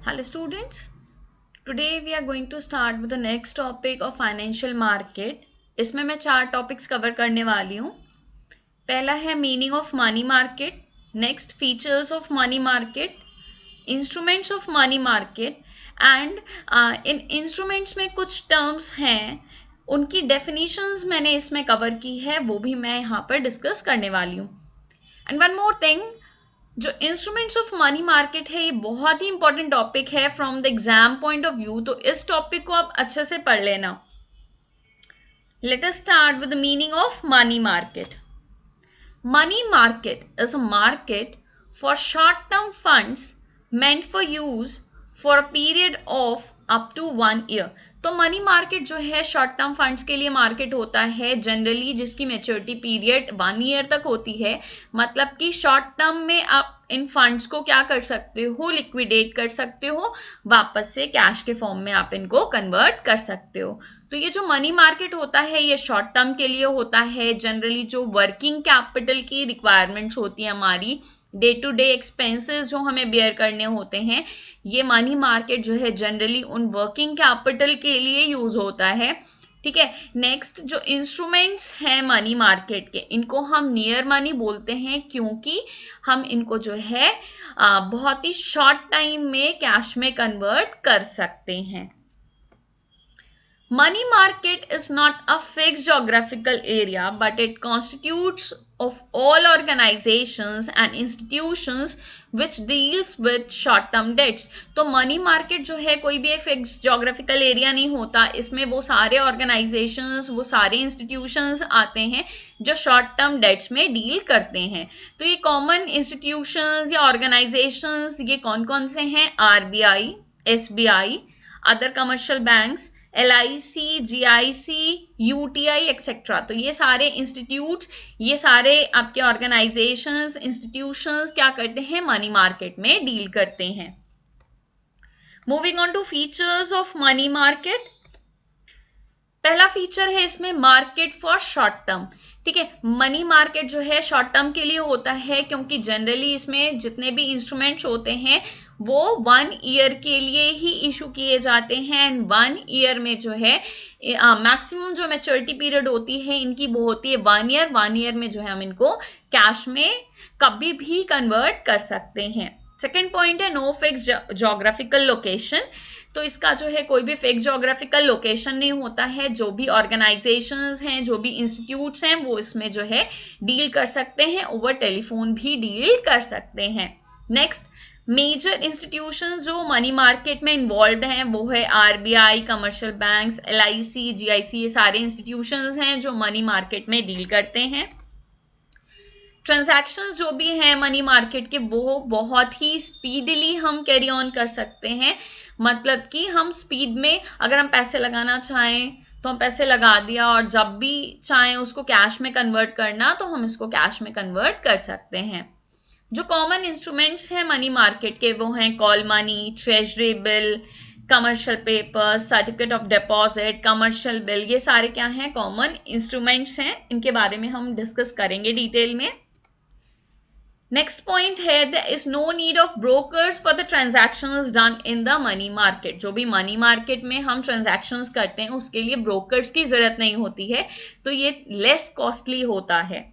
Hello students, today we are going to start with the next topic of financial market. इसमें मैं 4 topics cover करने वाली हूँ. पहला है meaning of money market, next features of money market, instruments of money market and in instruments में कुछ terms हैं, उनकी डेफिनेशंस मैंने इसमें कवर की है, वो भी मैं यहाँ पर डिस्कस करने वाली हूँ. एंड वन मोर थिंग, जो इंस्ट्रूमेंट्स ऑफ मनी मार्केट है ये बहुत ही इंपॉर्टेंट टॉपिक है from the exam point of view, तो इस टॉपिक को आप अच्छे से पढ़ लेना. Let us start with the meaning of money market. Money market is a market for short term funds meant for use for a period of up to 1 year. तो money market जो है short term funds के लिए market होता है generally, जिसकी maturity period 1 year तक होती है. मतलब कि शॉर्ट टर्म में आप इन फंड्स को क्या कर सकते हो, लिक्विडेट कर सकते हो, वापस से कैश के फॉर्म में आप इनको कन्वर्ट कर सकते हो. तो ये जो मनी मार्केट होता है ये शॉर्ट टर्म के लिए होता है. जनरली जो वर्किंग कैपिटल की रिक्वायरमेंट्स होती है, हमारी डे टू डे एक्सपेंसेस जो हमें बेयर करने होते हैं, ये मनी मार्केट जो है जनरली उन वर्किंग कैपिटल के लिए यूज होता है. ठीक है. नेक्स्ट जो इंस्ट्रूमेंट्स हैं मनी मार्केट के, इनको हम नियर मनी बोलते हैं क्योंकि हम इनको जो है बहुत ही शॉर्ट टाइम में कैश में कन्वर्ट कर सकते हैं. Money market is not a fixed geographical area, but it constitutes of all organizations and institutions which deals with short term debts. तो मनी मार्केट जो है कोई भी एक फिक्स जोग्राफिकल एरिया नहीं होता, इसमें वो सारे ऑर्गेनाइजेशंस, वो सारे इंस्टीट्यूशंस आते हैं जो शॉर्ट टर्म डेट्स में डील करते हैं. तो ये कॉमन इंस्टीट्यूशंस या ऑर्गेनाइजेशंस ये कौन कौन से हैं? RBI, SBI, other commercial banks, LIC, GIC, UTI etcetera. तो ये सारे इंस्टीट्यूट्स, ये सारे आपके ऑर्गेनाइजेशंस, इंस्टीट्यूशंस क्या करते हैं? मनी मार्केट में डील करते हैं. Moving on to features of money market. पहला फीचर है इसमें मार्केट फॉर शॉर्ट टर्म. ठीक है. मनी मार्केट जो है शॉर्ट टर्म के लिए होता है क्योंकि जनरली इसमें जितने भी इंस्ट्रूमेंट्स होते हैं वो 1 ईयर के लिए ही इशू किए जाते हैं. एंड 1 ईयर में जो है मैक्सिमम जो मैच्योरिटी पीरियड होती है इनकी वो होती है 1 ईयर. 1 ईयर में जो है हम इनको कैश में कभी भी कन्वर्ट कर सकते हैं. सेकेंड पॉइंट है नो फिक्स जोग्राफिकल लोकेशन. तो इसका जो है कोई भी फिक्स जोग्राफिकल लोकेशन नहीं होता है. जो भी ऑर्गेनाइजेशंस हैं, जो भी इंस्टीट्यूट्स हैं, वो इसमें जो है डील कर सकते हैं, ओवर टेलीफोन भी डील कर सकते हैं. नेक्स्ट, मेजर इंस्टीट्यूशंस जो मनी मार्केट में इन्वॉल्व हैं वो है RBI, commercial banks, LIC, GIC. ये सारे इंस्टीट्यूशंस हैं जो मनी मार्केट में डील करते हैं. ट्रांजैक्शंस जो भी हैं मनी मार्केट के वो बहुत ही स्पीडली हम कैरी ऑन कर सकते हैं. मतलब कि हम स्पीड में अगर हम पैसे लगाना चाहें तो हम पैसे लगा दिया, और जब भी चाहें उसको कैश में कन्वर्ट करना तो हम इसको कैश में कन्वर्ट कर सकते हैं. जो कॉमन इंस्ट्रूमेंट्स हैं मनी मार्केट के वो हैं call money, treasury bill, commercial paper, certificate of deposit, commercial bill. ये सारे क्या हैं? कॉमन इंस्ट्रूमेंट्स हैं. इनके बारे में हम डिस्कस करेंगे डिटेल में. नेक्स्ट पॉइंट है there is no need of brokers for the transactions done in the money market. जो भी मनी मार्केट में हम ट्रांजैक्शंस करते हैं उसके लिए ब्रोकर्स की जरूरत नहीं होती है, तो ये लेस कॉस्टली होता है.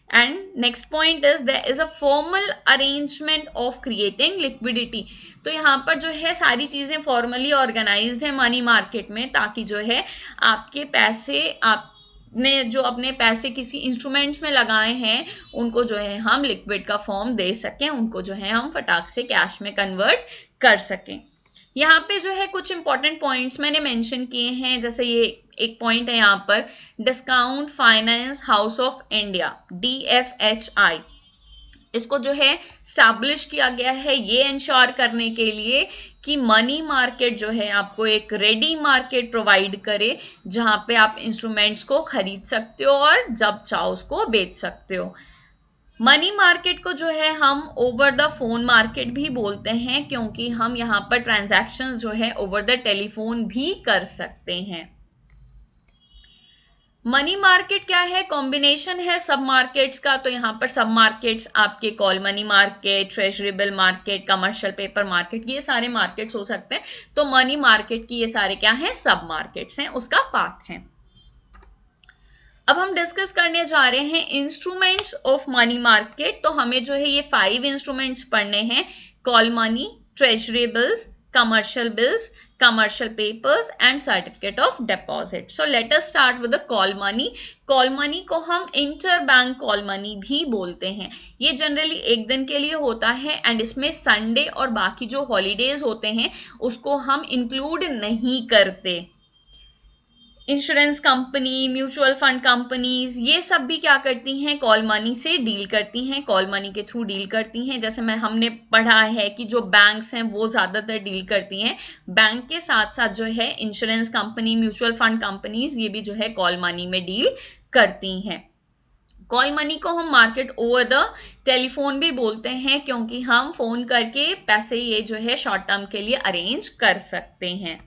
And next point is there is a formal arrangement of creating liquidity. तो यहाँ पर जो है सारी चीजें फॉर्मली ऑर्गेनाइज्ड है मनी मार्केट में, ताकि जो है आपके पैसे, आपने जो अपने पैसे किसी इंस्ट्रूमेंट्स में लगाए हैं उनको जो है हम लिक्विड का फॉर्म दे सकें, उनको जो है हम फटाक से कैश में कन्वर्ट कर सकें. यहाँ पे जो है कुछ इंपॉर्टेंट पॉइंट्स मैंने मेंशन किए हैं. जैसे ये एक पॉइंट है यहाँ पर, discount finance house of India, DFHI. इसको जो है स्टैब्लिश किया गया है ये इंश्योर करने के लिए कि मनी मार्केट जो है आपको एक रेडी मार्केट प्रोवाइड करे जहाँ पे आप इंस्ट्रूमेंट्स को खरीद सकते हो और जब चाहो उसको बेच सकते हो. मनी मार्केट को जो है हम ओवर द फोन मार्केट भी बोलते हैं क्योंकि हम यहाँ पर ट्रांजैक्शंस जो है ओवर द टेलीफोन भी कर सकते हैं. मनी मार्केट क्या है? कॉम्बिनेशन है सब मार्केट्स का। तो यहाँ पर सब मार्केट्स आपके call money market, treasury bill market, commercial paper market, ये सारे मार्केट्स हो सकते हैं। तो मनी मार्केट की ये सारे क्या हैं? सब मार्केट्स हैं, उसका पार्ट है। अब हम डिस्कस करने जा रहे हैं इंस्ट्रूमेंट्स ऑफ मनी मार्केट। तो हमें जो है ये 5 इंस्ट्रूमेंट्स पढ़ने हैं: call money, treasury bills, commercial bills, commercial papers and certificate of deposit. So let us start with the call money. Call money को हम interbank call money भी बोलते हैं। ये जनरली एक दिन के लिए होता है एंड इसमें संडे और बाकी जो हॉलीडेज होते हैं उसको हम इंक्लूड नहीं करते। Insurance company, mutual fund companies, ये सब भी क्या करती हैं? कॉल मनी से डील करती हैं, कॉल मनी के थ्रू डील करती हैं। जैसे हमने पढ़ा है कि जो बैंक्स हैं वो ज़्यादातर डील करती हैं। बैंक के साथ साथ जो है insurance company, mutual fund companies, ये भी जो है कॉल मनी में डील करती हैं। कॉल मनी को हम मार्केट ओवर द टेलीफोन भी बोलते हैं, क्योंकि हम फोन करके पैसे ये जो है शॉर्ट टर्म के लिए अरेंज कर सकते हैं।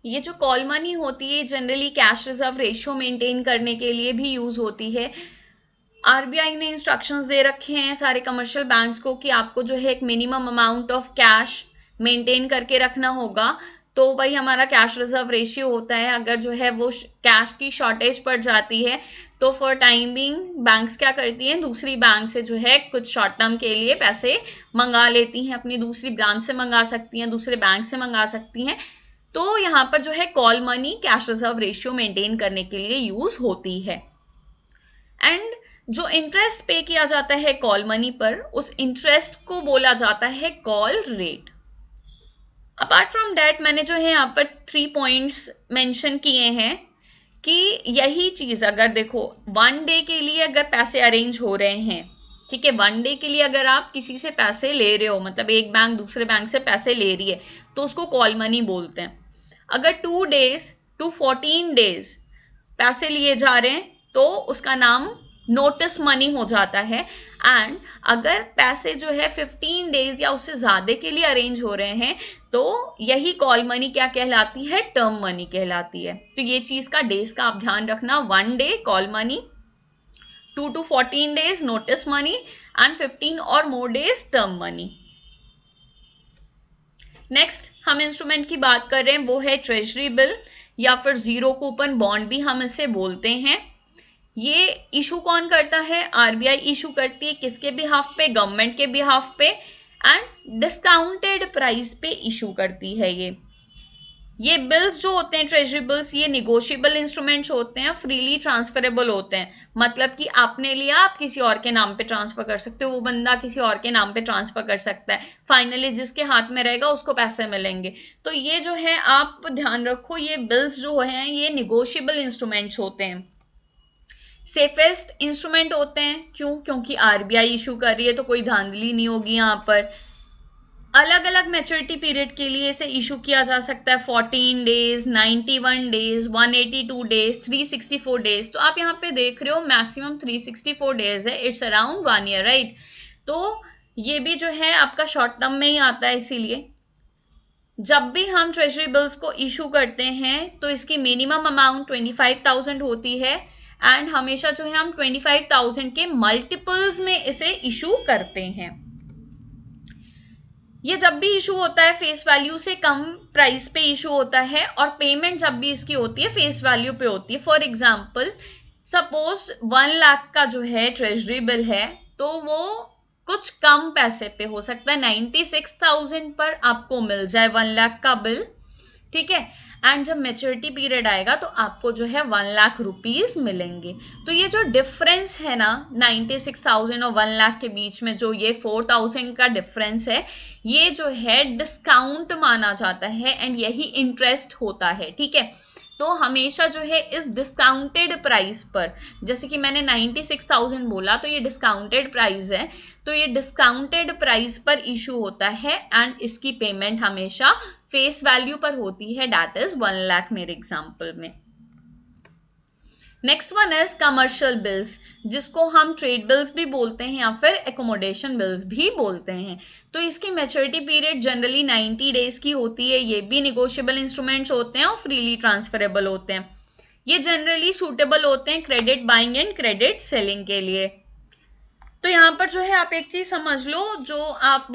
ये जो कॉल मनी होती है generally cash reserve ratio maintain करने के लिए भी यूज होती है। आरबीआई ने इंस्ट्रक्शंस दे रखे हैं सारे कमर्शियल बैंक्स को कि आपको जो है एक minimum amount of cash maintain करके रखना होगा। तो वही हमारा कैश रिजर्व रेशियो होता है। अगर जो है वो कैश की शॉर्टेज पड़ जाती है तो फॉर टाइम बिंग बैंक्स क्या करती हैं? दूसरी बैंक से जो है कुछ शॉर्ट टर्म के लिए पैसे मंगा लेती हैं, अपनी दूसरी ब्रांच से मंगा सकती हैं, दूसरे बैंक से मंगा सकती हैं। तो यहाँ पर जो है call money cash reserve ratio maintain करने के लिए यूज होती है। एंड जो इंटरेस्ट पे किया जाता है कॉल मनी पर, उस इंटरेस्ट को बोला जाता है call rate. Apart from that मैंने जो है यहाँ पर 3 पॉइंट्स मेंशन किए हैं कि यही चीज अगर देखो 1 डे के लिए अगर पैसे अरेंज हो रहे हैं, ठीक है, 1 डे के लिए अगर आप किसी से पैसे ले रहे हो, मतलब एक बैंक दूसरे बैंक से पैसे ले रही है, तो उसको कॉल मनी बोलते हैं। अगर 2 डेज टू 14 डेज पैसे लिए जा रहे हैं तो उसका नाम नोटिस मनी हो जाता है। एंड अगर पैसे जो है 15 डेज या उससे ज्यादा के लिए अरेंज हो रहे हैं तो यही कॉल मनी क्या कहलाती है? टर्म मनी कहलाती है। तो ये चीज का डेज का आप ध्यान रखना। 1 day call money, 2 to 14 days notice money and 15 और more days term money. Next हम इंस्ट्रूमेंट की बात कर रहे हैं, वो है ट्रेजरी बिल या फिर जीरो कूपन बॉन्ड भी हम इसे बोलते हैं। ये इशू कौन करता है? आरबीआई इशू करती है। किसके बिहाफ पे? गवर्नमेंट के बिहाफ पे एंड डिस्काउंटेड प्राइस पे इशू करती है। ये बिल्स जो होते हैं ट्रेजरी बिल्स, ये निगोशिएबल इंस्ट्रूमेंट्स होते हैं, फ्रीली ट्रांसफरेबल होते हैं। मतलब कि आपने लिया, आप किसी और के नाम पे ट्रांसफर कर सकते हो, वो बंदा किसी और के नाम पे ट्रांसफर कर सकता है। फाइनली जिसके हाथ में रहेगा उसको पैसे मिलेंगे। तो ये जो है आप ध्यान रखो, ये बिल्स जो हैं ये निगोशिएबल इंस्ट्रूमेंट्स होते हैं, सेफेस्ट इंस्ट्रूमेंट होते हैं। क्यों? क्योंकि आरबीआई इशू कर रही है तो कोई धांधली नहीं होगी यहाँ पर। अलग अलग मैच्योरिटी पीरियड के लिए इसे इशू किया जा सकता है। 14 डेज, 91 डेज, 182 डेज, 364 डेज। तो आप यहाँ पे देख रहे हो मैक्सिमम 364 डेज है। It's around 1 year, right. तो ये भी जो है आपका शॉर्ट टर्म में ही आता है। इसीलिए जब भी हम ट्रेजरी बिल्स को इशू करते हैं तो इसकी मिनिमम अमाउंट 25,000 होती है एंड हमेशा जो है हम 25,000 के मल्टीपल्स में इसे इशू करते हैं। ये जब भी इशू होता है फेस वैल्यू से कम प्राइस पे इशू होता है और पेमेंट जब भी इसकी होती है फेस वैल्यू पे होती है। फॉर एग्जांपल सपोज 1 लाख का जो है ट्रेजरी बिल है तो वो कुछ कम पैसे पे हो सकता है, 96,000 पर आपको मिल जाए 1 लाख का बिल, ठीक है। एंड जब मैच्योरिटी पीरियड आएगा तो आपको जो है 1 लाख रुपीज मिलेंगे। तो ये जो डिफरेंस है ना 96,000 और 1 लाख के बीच में, जो ये 4,000 का डिफरेंस है, ये जो है डिस्काउंट माना जाता है एंड यही इंटरेस्ट होता है, ठीक है। तो हमेशा जो है इस डिस्काउंटेड प्राइस पर, जैसे कि मैंने 96,000 बोला तो ये डिस्काउंटेड प्राइस है, तो ये डिस्काउंटेड प्राइस पर इशू होता है एंड इसकी पेमेंट हमेशा फेस वैल्यू पर होती है, दैट इज 1 लाख मेरे एग्जांपल में। Next one is commercial bills, जिसको हम ट्रेड बिल्स भी बोलते हैं या फिर एकोमोडेशन बिल्स भी बोलते हैं। तो इसकी मैच्योरिटी पीरियड जनरली 90 डेज की होती है। ये भी निगोशिएबल इंस्ट्रूमेंट्स होते हैं और फ्रीली ट्रांसफरेबल होते हैं। ये जनरली सूटेबल होते हैं credit buying and credit selling के लिए। तो यहाँ पर जो है आप एक चीज समझ लो, जो आप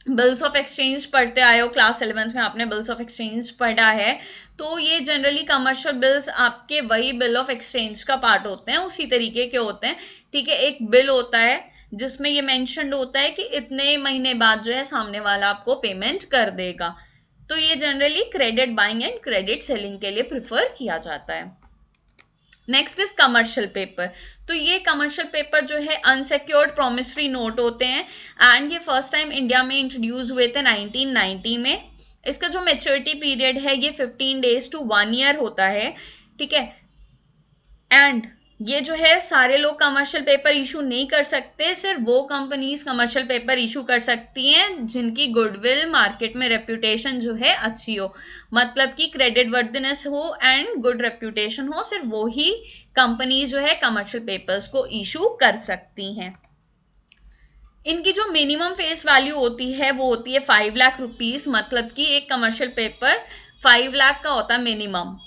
बिल्स ऑफ एक्सचेंज पढ़ते आए हो, क्लास 11th में आपने बिल्स ऑफ एक्सचेंज पढ़ा है, तो ये जनरली कमर्शियल बिल्स आपके वही बिल ऑफ एक्सचेंज का पार्ट होते हैं, उसी तरीके के होते हैं, ठीक है। एक बिल होता है जिसमें ये मेंशन्ड होता है कि इतने महीने बाद जो है सामने वाला आपको पेमेंट कर देगा। तो ये generally credit buying and credit selling के लिए प्रिफर किया जाता है। Next is commercial paper. तो ये कमर्शियल पेपर जो है अनसिक्योर्ड प्रोमिसरी नोट होते हैं एंड ये फर्स्ट टाइम इंडिया में इंट्रोड्यूस हुए थे 1990 में। इसका जो मैच्योरिटी पीरियड है ये 15 days to 1 year होता है, ठीक है। एंड ये जो है सारे लोग कमर्शियल पेपर इशू नहीं कर सकते, सिर्फ वो कंपनीज कमर्शियल पेपर इशू कर सकती हैं जिनकी गुडविल मार्केट में रेप्यूटेशन जो है अच्छी हो, मतलब कि क्रेडिट वर्दिनेस हो एंड गुड रेप्यूटेशन हो, सिर्फ वो ही कंपनी जो है कमर्शियल पेपर्स को इशू कर सकती हैं। इनकी जो मिनिमम फेस वैल्यू होती है वो होती है 5 लाख रुपीज, मतलब कि एक कमर्शियल पेपर 5 लाख का होता है minimum.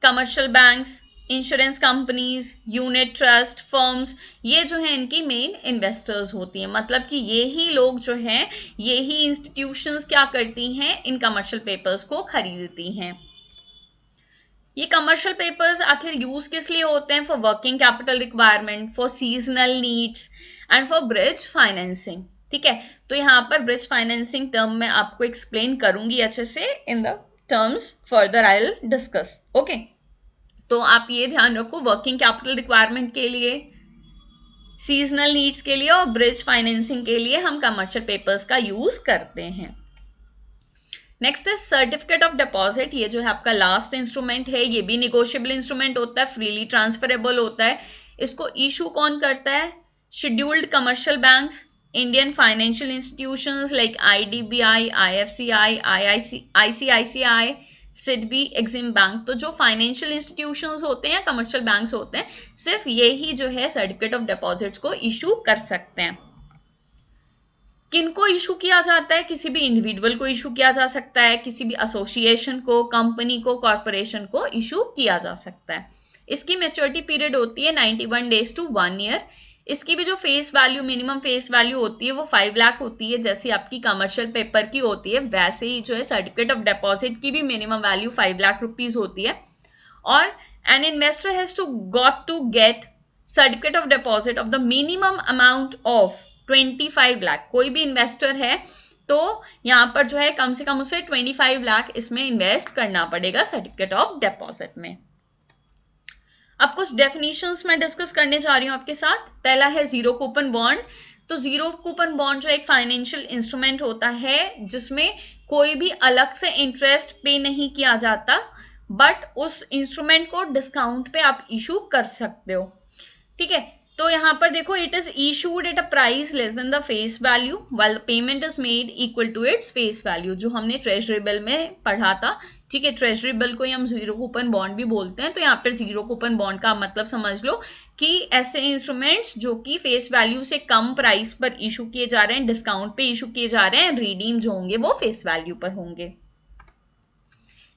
Commercial banks, insurance companies, unit trust firms, ये जो है इनकी मेन इन्वेस्टर्स होती हैं, मतलब कि ये ही लोग जो हैं, ये ही इंस्टीट्यूशंस क्या करती हैं, इन कमर्शियल पेपर्स को खरीदती हैं। ये कमर्शियल पेपर्स आखिर यूज किस लिए होते हैं? For working capital requirement, for seasonal needs and for bridge financing, ठीक है। तो यहाँ पर ब्रिज फाइनेंसिंग टर्म में आपको एक्सप्लेन करूंगी अच्छे से, in the terms further I will discuss, okay. तो आप ये ध्यान रखो, वर्किंग कैपिटल रिक्वायरमेंट के लिए, सीजनल नीड्स के लिए और ब्रिज फाइनेंसिंग के लिए हम कमर्शियल पेपर्स का यूज करते हैं। नेक्स्ट है सर्टिफिकेट ऑफ डिपॉजिट। ये जो है आपका लास्ट इंस्ट्रूमेंट है, ये भी निगोशिएबल इंस्ट्रूमेंट होता है, फ्रीली ट्रांसफरेबल होता है। इसको इशू कौन करता है? Scheduled commercial banks, Indian financial institutions like IDBI, IFCI, ICICI, SIDBI, Exim bank. तो जो फाइनेंशियल इंस्टीट्यूशंस होते हैं, कमर्शियल बैंक्स होते हैं, सिर्फ ये ही जो है सर्टिफिकेट ऑफ डिपॉजिट्स को इशू कर सकते हैं। किनको इशू किया जाता है? किसी भी इंडिविजुअल को इशू किया जा सकता है, किसी भी एसोसिएशन को, कंपनी को, कॉर्पोरेशन को इशू किया जा सकता है। इसकी मैच्योरिटी पीरियड होती है 91 days to 1 year। इसकी भी जो face value, minimum face value होती है वो 5 लाख होती है, जैसे आपकी कमर्शियल पेपर की होती है, वैसे ही जो है सर्टिफिकेट ऑफ डिपॉजिट की भी मिनिमम वैल्यू 5 लाख रुपीज होती है। और an investor has to get certificate of deposit of the minimum amount of 25 lakh. कोई भी इन्वेस्टर है तो यहाँ पर जो है कम से कम उसे 25 लाख इसमें इन्वेस्ट करना पड़ेगा सर्टिफिकेट ऑफ डिपॉजिट में। अब कुछ डेफिनेशंस मैं डिस्कस करने जा रही हूँ आपके साथ। पहला है जीरो कूपन बॉन्ड। तो जीरो कूपन बॉन्ड जो एक फाइनेंशियल इंस्ट्रूमेंट होता है जिसमें कोई भी अलग से इंटरेस्ट पे नहीं किया जाता, बट उस इंस्ट्रूमेंट को डिस्काउंट पे आप इशू कर सकते हो, ठीक है। तो यहाँ पर देखो, it is issued at a price less than the face value while the payment is made equal to its face value, जो हमने ट्रेजरी बिल में पढ़ा था, ठीक है। ट्रेजरी बिल को ही हम जीरो कूपन बॉन्ड भी बोलते हैं। तो यहाँ पर जीरो कूपन बॉन्ड का मतलब समझ लो कि ऐसे इंस्ट्रूमेंट्स जो कि फेस वैल्यू से कम प्राइस पर इशू किए जा रहे हैं, डिस्काउंट पे इशू किए जा रहे हैं, रिडीम जो होंगे वो फेस वैल्यू पर होंगे।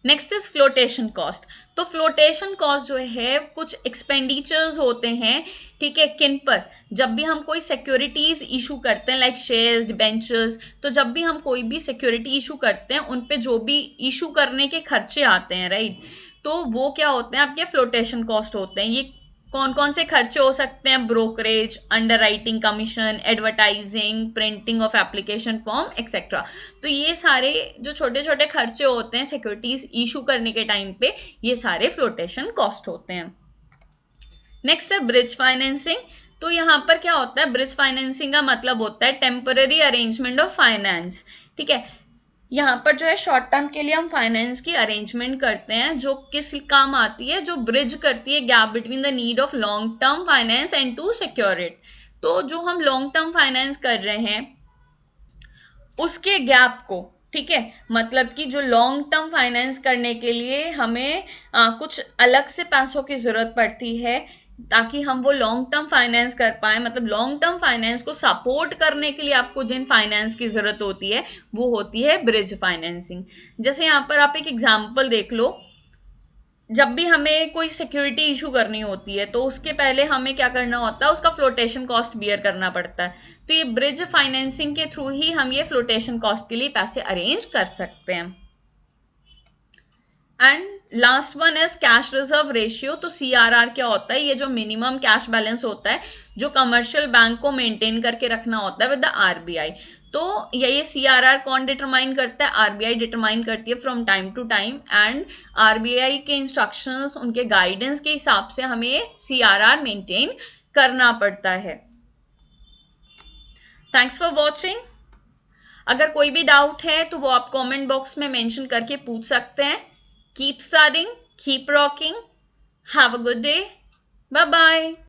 Next is flotation cost. तो फ्लोटेशन कॉस्ट जो है कुछ एक्सपेंडिचर्स होते हैं, ठीक है, किन पर? जब भी हम कोई सिक्योरिटीज इशू करते हैं लाइक शेयर्स, डिबेंचर्स, तो जब भी हम कोई भी सिक्योरिटी इशू करते हैं उन पे जो भी इशू करने के खर्चे आते हैं, राइट, तो वो क्या होते हैं? आपके फ्लोटेशन कॉस्ट होते हैं। ये कौन कौन से खर्चे हो सकते हैं? Brokerage, underwriting commission, advertising, printing of application form etcetera. तो ये सारे जो छोटे छोटे खर्चे होते हैं सिक्योरिटीज इशू करने के टाइम पे, ये सारे फ्लोटेशन कॉस्ट होते हैं। नेक्स्ट है ब्रिज फाइनेंसिंग। तो यहाँ पर क्या होता है? ब्रिज फाइनेंसिंग का मतलब होता है टेम्पररी अरेंजमेंट ऑफ फाइनेंस, ठीक है। यहाँ पर जो है शॉर्ट टर्म के लिए हम फाइनेंस की अरेंजमेंट करते हैं, जो किस काम आती है? जो ब्रिज करती है gap between the need of long term finance and to secure it. तो जो हम लॉन्ग टर्म फाइनेंस कर रहे हैं उसके गैप को, ठीक है, मतलब कि जो लॉन्ग टर्म फाइनेंस करने के लिए हमें कुछ अलग से पैसों की जरूरत पड़ती है ताकि हम वो लॉन्ग टर्म फाइनेंस कर पाए। मतलब लॉन्ग टर्म फाइनेंस को सपोर्ट करने के लिए आपको जिन फाइनेंस की जरूरत होती है वो होती है ब्रिज फाइनेंसिंग। जैसे यहाँ पर आप एक एग्जांपल देख लो, जब भी हमें कोई सिक्योरिटी इशू करनी होती है तो उसके पहले हमें क्या करना होता है, उसका फ्लोटेशन कॉस्ट बियर करना पड़ता है। तो ये ब्रिज फाइनेंसिंग के थ्रू ही हम ये फ्लोटेशन कॉस्ट के लिए पैसे अरेंज कर सकते हैं। And last one is cash reserve ratio. तो CRR क्या होता है, ये जो मिनिमम कैश बैलेंस होता है जो कमर्शियल बैंक को मेंटेन करके रखना होता है विद द RBI। तो ये CRR कौन डिटरमाइन करता है, RBI डिटरमाइन करती है from time to time, and RBI के इंस्ट्रक्शंस, उनके गाइडेंस के हिसाब से हमें CRR मेंटेन करना पड़ता है। Thanks for watching. अगर कोई भी डाउट है तो वो आप कमेंट बॉक्स में मेंशन करके पूछ सकते हैं। Keep studying, keep rocking. Have a good day. Bye bye.